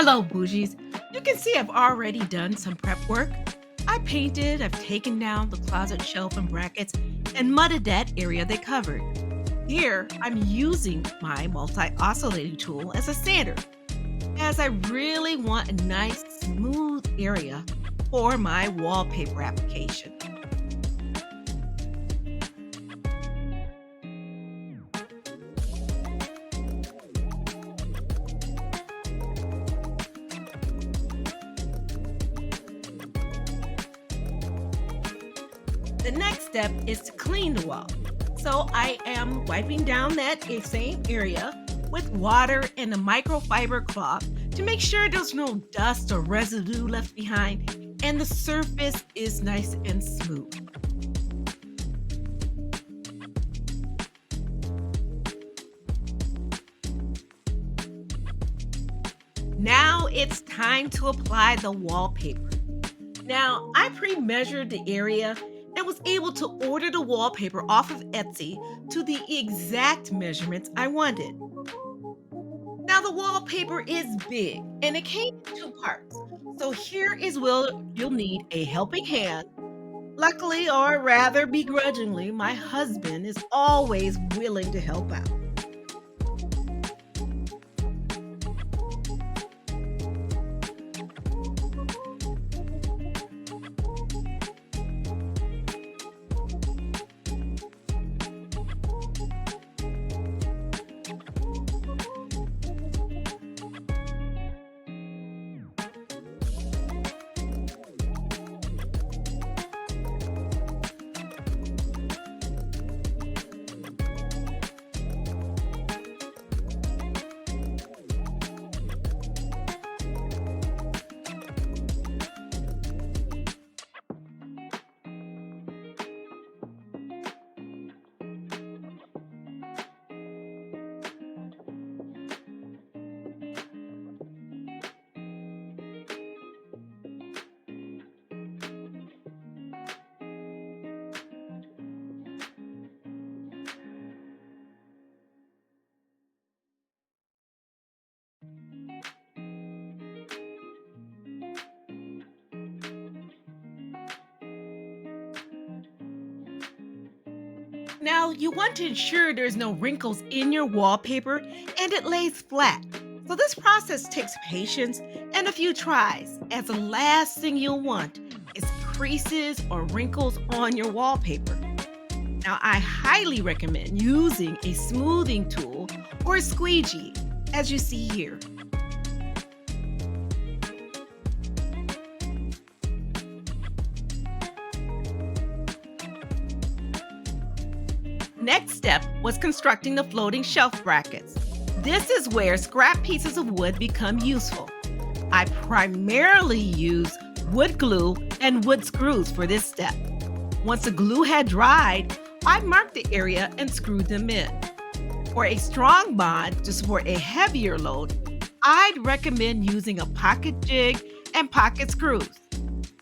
Hello, Bougies. You can see I've already done some prep work. I painted, I've taken down the closet shelf and brackets, and mudded that area they covered. Here, I'm using my multi-oscillating tool as a sander, as I really want a nice, smooth area for my wallpaper application. The next step is to clean the wall. So I am wiping down that same area with water and a microfiber cloth to make sure there's no dust or residue left behind and the surface is nice and smooth. Now it's time to apply the wallpaper. Now, I pre-measured the area and was able to order the wallpaper off of Etsy to the exact measurements I wanted. Now, the wallpaper is big and it came in two parts. So here is where you'll need a helping hand. Luckily, or rather begrudgingly, my husband is always willing to help out. Now, you want to ensure there's no wrinkles in your wallpaper and it lays flat. So, this process takes patience and a few tries, as the last thing you'll want is creases or wrinkles on your wallpaper. Now, I highly recommend using a smoothing tool or a squeegee, as you see here. Next step was constructing the floating shelf brackets. This is where scrap pieces of wood become useful. I primarily use wood glue and wood screws for this step. Once the glue had dried, I marked the area and screwed them in. For a strong bond to support a heavier load, I'd recommend using a pocket jig and pocket screws.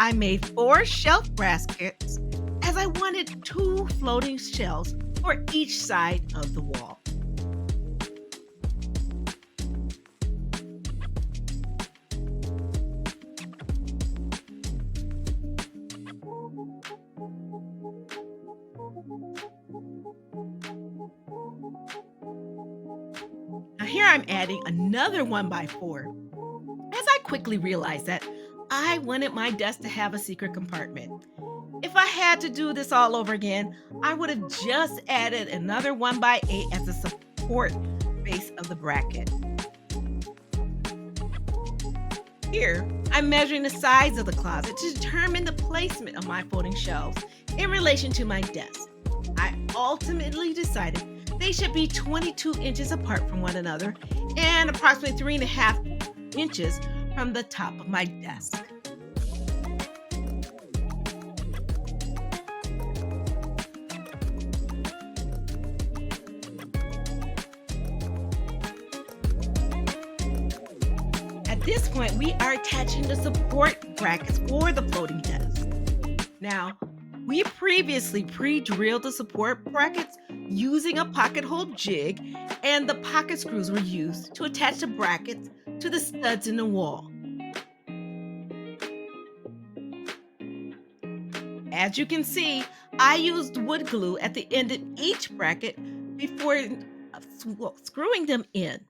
I made 4 shelf brackets as I wanted 2 floating shelves for each side of the wall. Now here I'm adding another 1x4 as I quickly realized that I wanted my desk to have a secret compartment. If I had to do this all over again, I would have just added another 1x8 as a support base of the bracket. Here, I'm measuring the size of the closet to determine the placement of my folding shelves in relation to my desk. I ultimately decided they should be 22 inches apart from one another and approximately 3.5 inches from the top of my desk. At this point, we are attaching the support brackets for the floating desk. Now, we previously pre-drilled the support brackets using a pocket hole jig and the pocket screws were used to attach the brackets to the studs in the wall. As you can see, I used wood glue at the end of each bracket before screwing them in.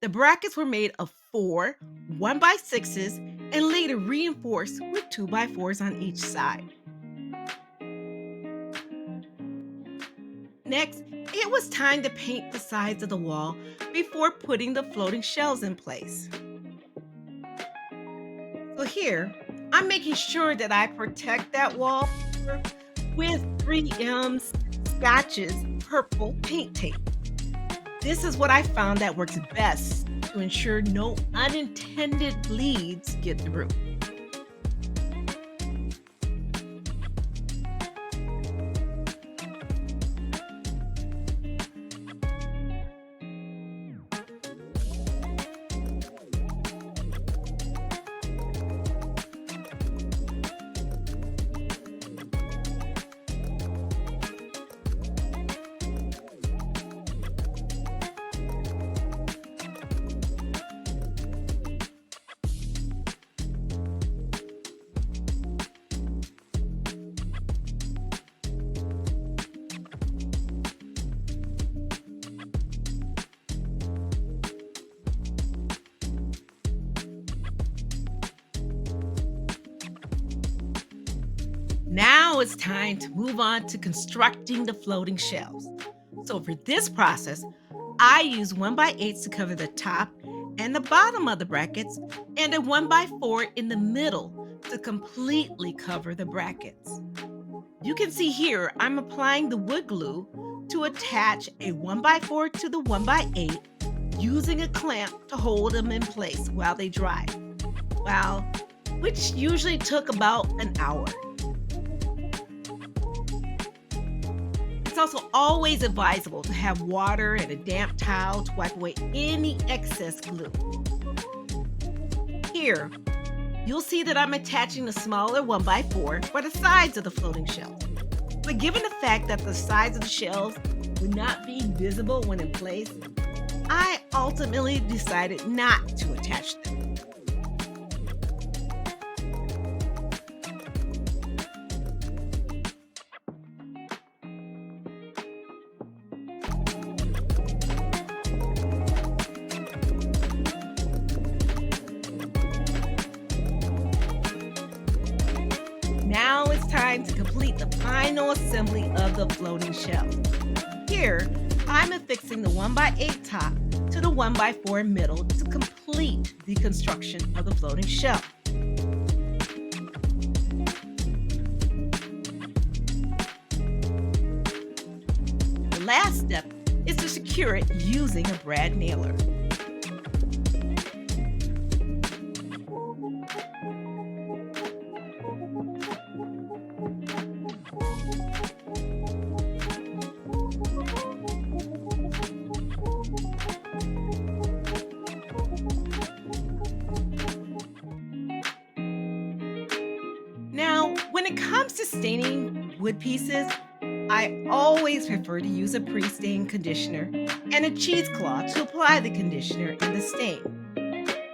The brackets were made of 4 1x6s and later reinforced with 2x4s on each side. Next, it was time to paint the sides of the wall before putting the floating shelves in place. So here, I'm making sure that I protect that wall with 3M's Scotch's purple paint tape. This is what I found that works best to ensure no unintended bleeds get through. Now it's time to move on to constructing the floating shelves. So for this process, I use 1x8s to cover the top and the bottom of the brackets and a 1x4 in the middle to completely cover the brackets. You can see here I'm applying the wood glue to attach a 1x4 to the 1x8 using a clamp to hold them in place while they dry. Which usually took about an hour. It's also always advisable to have water and a damp towel to wipe away any excess glue. Here, you'll see that I'm attaching the smaller 1x4 for the sides of the floating shelves. But given the fact that the sides of the shelves would not be visible when in place, I ultimately decided not to attach them. Now it's time to complete the final assembly of the floating shelf. Here, I'm affixing the 1x8 top to the 1x4 middle to complete the construction of the floating shelf. The last step is to secure it using a brad nailer. Now, when it comes to staining wood pieces, I always prefer to use a pre-stain conditioner and a cheesecloth to apply the conditioner and the stain.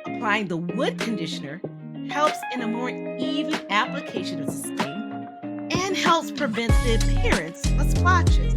Applying the wood conditioner helps in a more even application of the stain and helps prevent the appearance of splotches.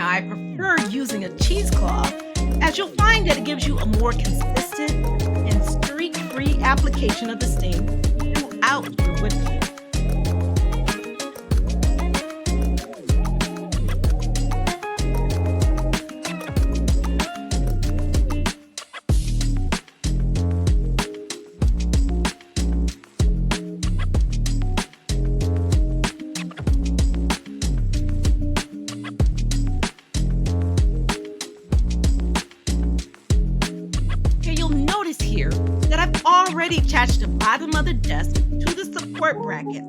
I prefer using a cheesecloth as you'll find that it gives you a more consistent and streak-free application of the stain throughout your wood piece. Here that I've already attached the bottom of the desk to the support bracket,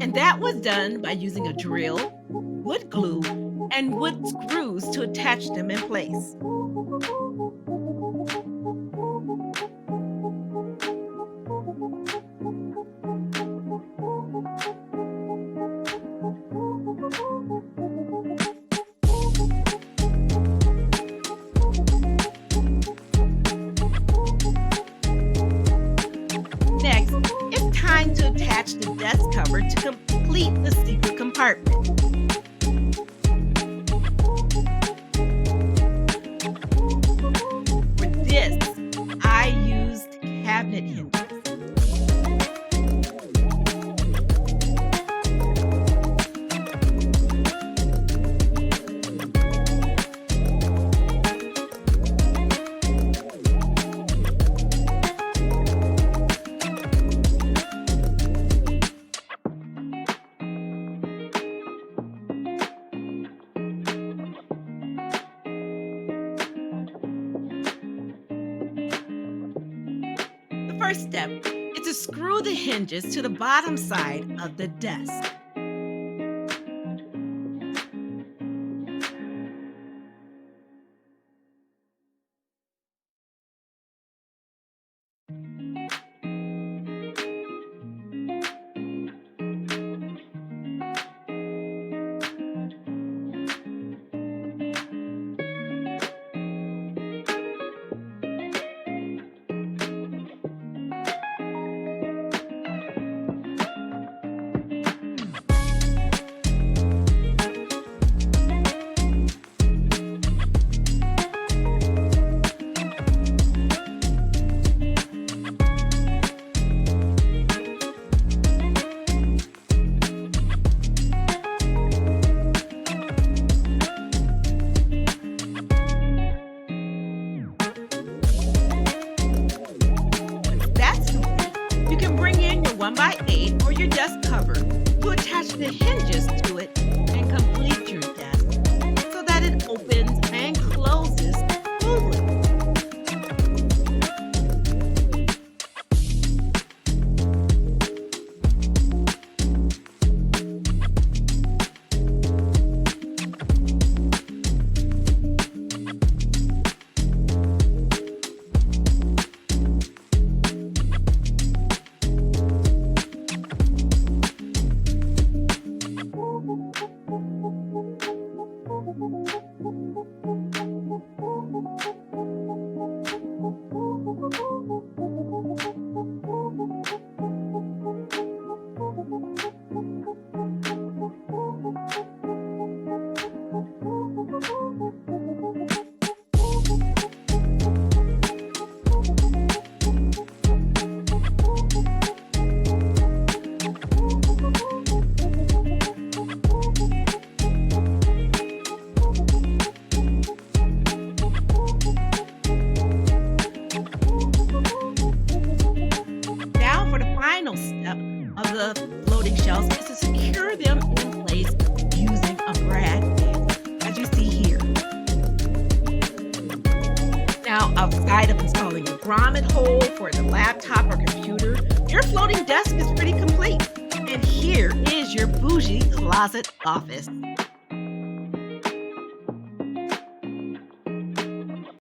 and that was done by using a drill, wood glue, and wood screws to attach them in place. Next, it's time to attach the desk cover to complete the secret compartment. For this, I used cabinet hinges. The first step is to screw the hinges to the bottom side of the desk. That's complete. You can bring in your 1x8 or your desk cover to attach the hinges to it and complete your desk so that it opens and closes smoothly. Final step of the floating shelves is to secure them in place using a brad nail, as you see here. Now, outside of installing a grommet hole for the laptop or computer, your floating desk is pretty complete. And here is your bougie closet office.